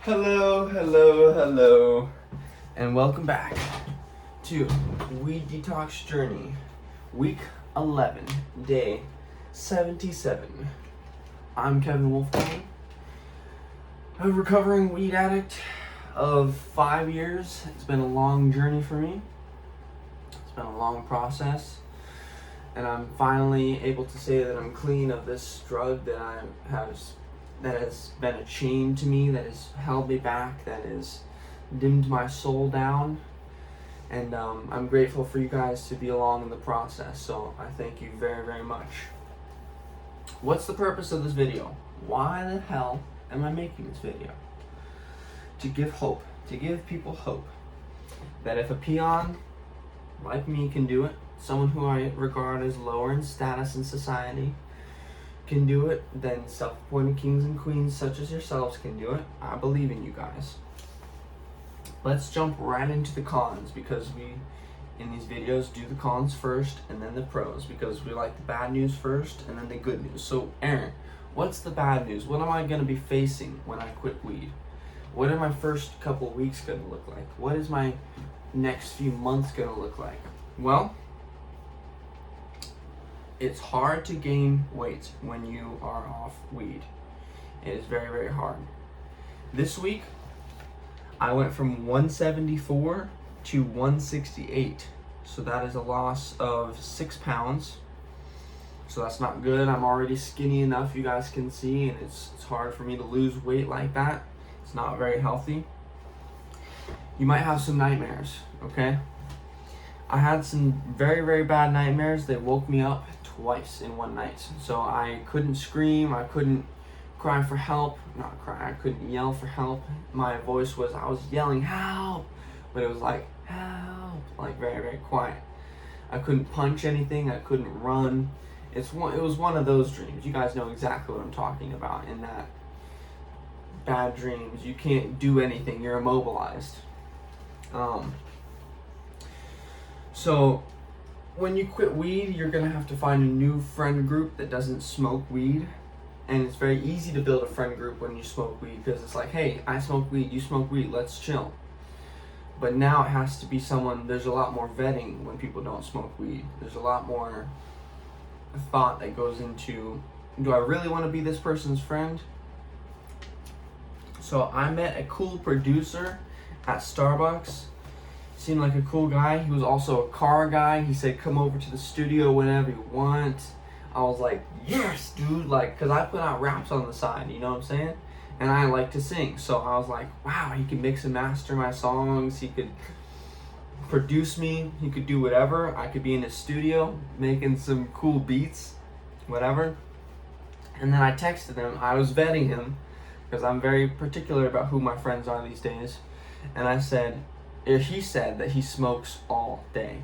Hello, hello, hello, and welcome back to Weed Detox Journey, week 11, day 77. I'm Kevin Wolfgang, a recovering weed addict of 5 years. It's been a long journey for me. It's been a long process, and I'm finally able to say that I'm clean of this drug that has been a chain to me, that has held me back, that has dimmed my soul down. And I'm grateful for you guys to be along in the process, so I thank you very, very much. What's the purpose of this video? Why the hell am I making this video? To give hope, to give people hope that if a peon like me can do it, someone who I regard as lower in status in society can do it, then self-appointed kings and queens such as yourselves can do it. I believe in you guys. Let's jump right into the cons, because we, in these videos, do the cons first and then the pros, because we like the bad news first and then the good news. So Aaron, what's the bad news? What am I going to be facing when I quit weed? What are my first couple of weeks going to look like? What is my next few months going to look like? Well, it's hard to gain weight when you are off weed. It is very, very hard. This week, I went from 174 to 168. So that is a loss of 6 pounds. So that's not good. I'm already skinny enough, you guys can see, and it's hard for me to lose weight like that. It's not very healthy. You might have some nightmares, okay? I had some very, very bad nightmares. They woke me up twice in one night. So I couldn't scream, I couldn't cry for help, I couldn't yell for help. My voice was, I was yelling, help, but it was like, help, like very, very quiet. I couldn't punch anything, I couldn't run. It was one of those dreams. You guys know exactly what I'm talking about. In that bad dreams, you can't do anything, you're immobilized. So when you quit weed, you're gonna have to find a new friend group that doesn't smoke weed. And it's very easy to build a friend group when you smoke weed, because it's like, hey, I smoke weed, you smoke weed, let's chill. But now it has to be someone, there's a lot more vetting when people don't smoke weed. There's a lot more thought that goes into, do I really want to be this person's friend? So I met a cool producer at Starbucks. Seemed like a cool guy. He was also a car guy. He said, come over to the studio whenever you want. I was like, yes, dude, like, because I put out raps on the side, you know what I'm saying? And I like to sing. So I was like, wow, he can mix and master my songs. He could produce me. He could do whatever. I could be in his studio making some cool beats, whatever. And then I texted him. I was vetting him because I'm very particular about who my friends are these days. And I said, he said that he smokes all day.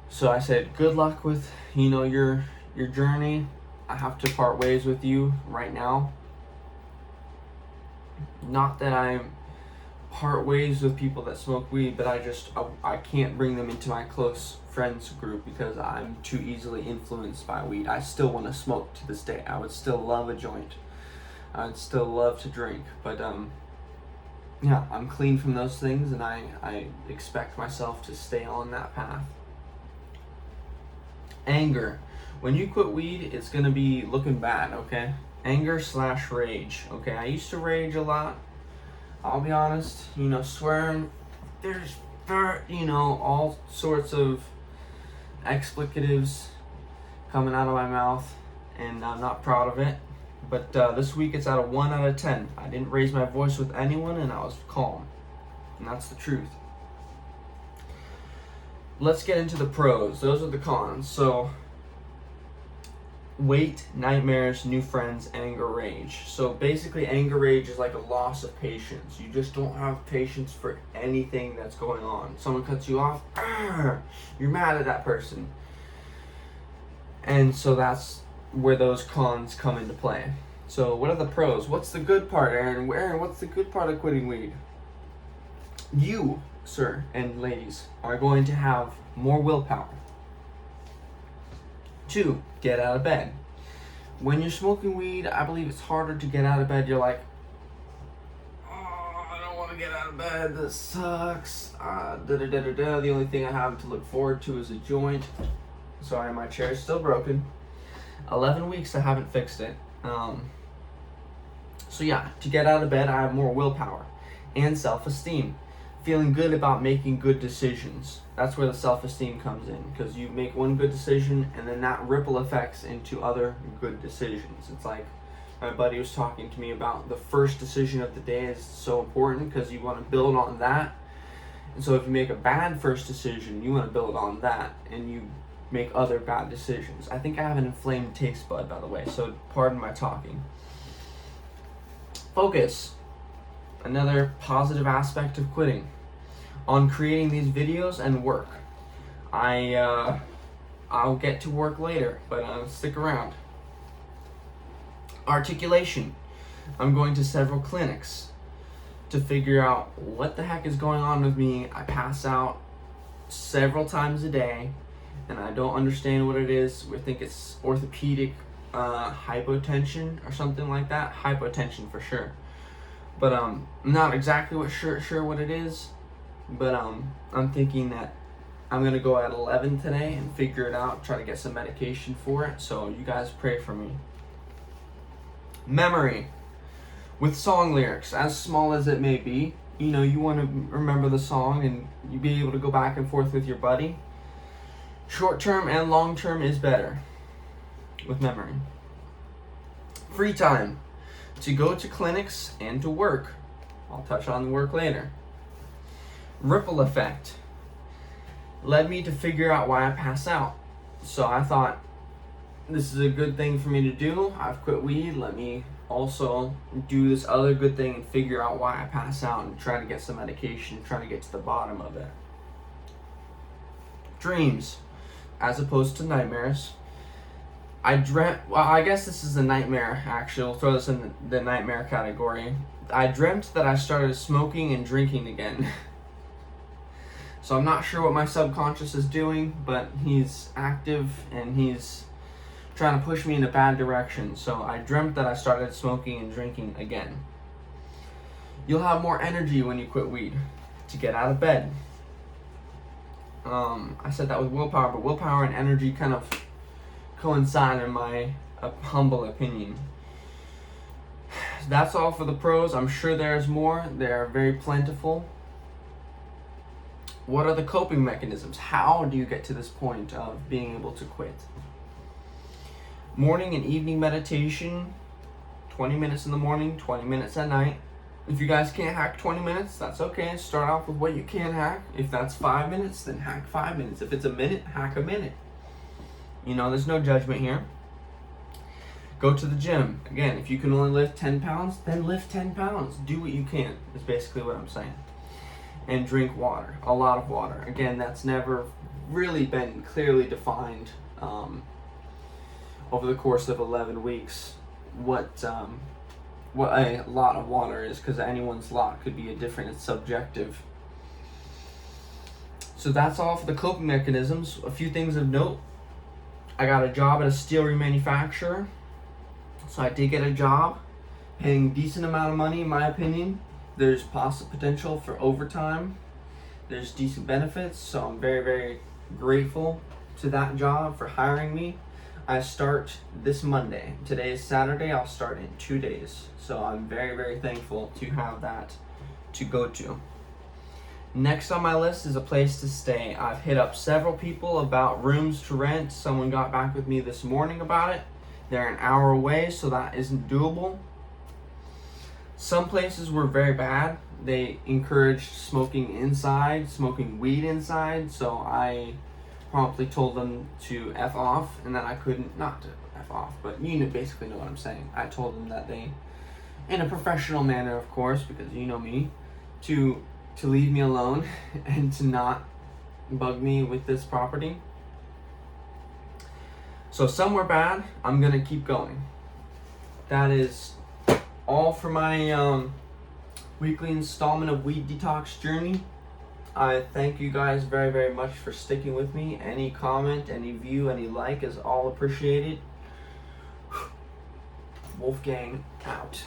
So I said, good luck with, your journey. I have to part ways with you right now. Not that I part ways with people that smoke weed, but I can't bring them into my close friends group because I'm too easily influenced by weed. I still want to smoke to this day. I would still love a joint. I would still love to drink, but yeah, I'm clean from those things, and I expect myself to stay on that path. Anger. When you quit weed, it's going to be looking bad, okay? Anger/rage, okay? I used to rage a lot. I'll be honest, swearing. There's, all sorts of explicatives coming out of my mouth, and I'm not proud of it. But this week it's at a 1 out of 10. I didn't raise my voice with anyone, and I was calm. And that's the truth. Let's get into the pros. Those are the cons. So, weight, nightmares, new friends, anger, rage. So basically, anger, rage is like a loss of patience. You just don't have patience for anything that's going on. Someone cuts you off, you're mad at that person. And so that's where those cons come into play. So what are the pros? What's the good part, Aaron? What's the good part of quitting weed? You, sir and ladies, are going to have more willpower. 2, get out of bed. When you're smoking weed, I believe it's harder to get out of bed. You're like, to get out of bed. This sucks. The only thing I have to look forward to is a joint. Sorry, my chair is still broken. 11 weeks I haven't fixed it. So yeah, to get out of bed, I have more willpower and self-esteem. Feeling good about making good decisions. That's where the self-esteem comes in, because you make one good decision and then that ripple effects into other good decisions. It's like my buddy was talking to me about the first decision of the day is so important because you want to build on that. And so if you make a bad first decision, you want to build on that and you make other bad decisions. I think I have an inflamed taste bud, by the way, so pardon my talking. Focus. Another positive aspect of quitting. On creating these videos and work. I'll get to work later, but stick around. Articulation. I'm going to several clinics to figure out what the heck is going on with me. I pass out several times a day and I don't understand what it is. We think it's orthopedic hypotension or something like that. Hypotension for sure. But I'm not exactly sure what it is. But I'm thinking that I'm going to go at 11 today and figure it out, try to get some medication for it. So you guys pray for me. Memory. With song lyrics, as small as it may be, you know, you want to remember the song and you be able to go back and forth with your buddy. Short term and long term is better with memory. Free time. To go to clinics and to work. I'll touch on the work later. Ripple effect led me to figure out why I pass out. So I thought, this is a good thing for me to do. I've quit weed. Let me also do this other good thing and figure out why I pass out and try to get some medication, try to get to the bottom of it. Dreams, as opposed to nightmares. I guess this is a nightmare, actually. We'll throw this in the nightmare category. I dreamt that I started smoking and drinking again. So I'm not sure what my subconscious is doing, but he's active and he's trying to push me in a bad direction. So I dreamt that I started smoking and drinking again. You'll have more energy when you quit weed to get out of bed. I said that with willpower, but willpower and energy kind of coincide in my humble opinion. That's all for the pros. I'm sure there's more. They're very plentiful. What are the coping mechanisms? How do you get to this point of being able to quit? Morning and evening meditation, 20 minutes in the morning, 20 minutes at night. If you guys can't hack 20 minutes, that's okay. Start off with what you can hack. If that's 5 minutes, then hack 5 minutes. If it's a minute, hack a minute. You know, there's no judgment here. Go to the gym. Again, if you can only lift 10 pounds, then lift 10 pounds. Do what you can, is basically what I'm saying. And drink water, a lot of water. Again, that's never really been clearly defined over the course of 11 weeks what a lot of water is, because anyone's lot could be different. It's subjective. So that's all for the coping mechanisms. A few things of note. I got a job at a steel remanufacturer. So I did get a job paying a decent amount of money, in my opinion. There's possible potential for overtime. There's decent benefits, so I'm very, very grateful to that job for hiring me. I start this Monday. Today is Saturday. I'll start in 2 days. So I'm very, very thankful to have that to go to. Next on my list is a place to stay. I've hit up several people about rooms to rent. Someone got back with me this morning about it. They're an hour away, so that isn't doable. Some places were very bad. They encouraged smoking inside, smoking weed inside, so I promptly told them to F off, and that I couldn't, not to F off, but you basically know what I'm saying. I told them that they, in a professional manner, of course, because you know me, to leave me alone and to not bug me with this property. So some were bad. I'm gonna keep going. That is all for my weekly installment of Weed Detox Journey. I thank you guys very, very much for sticking with me. Any comment, any view, any like is all appreciated. Wolfgang out.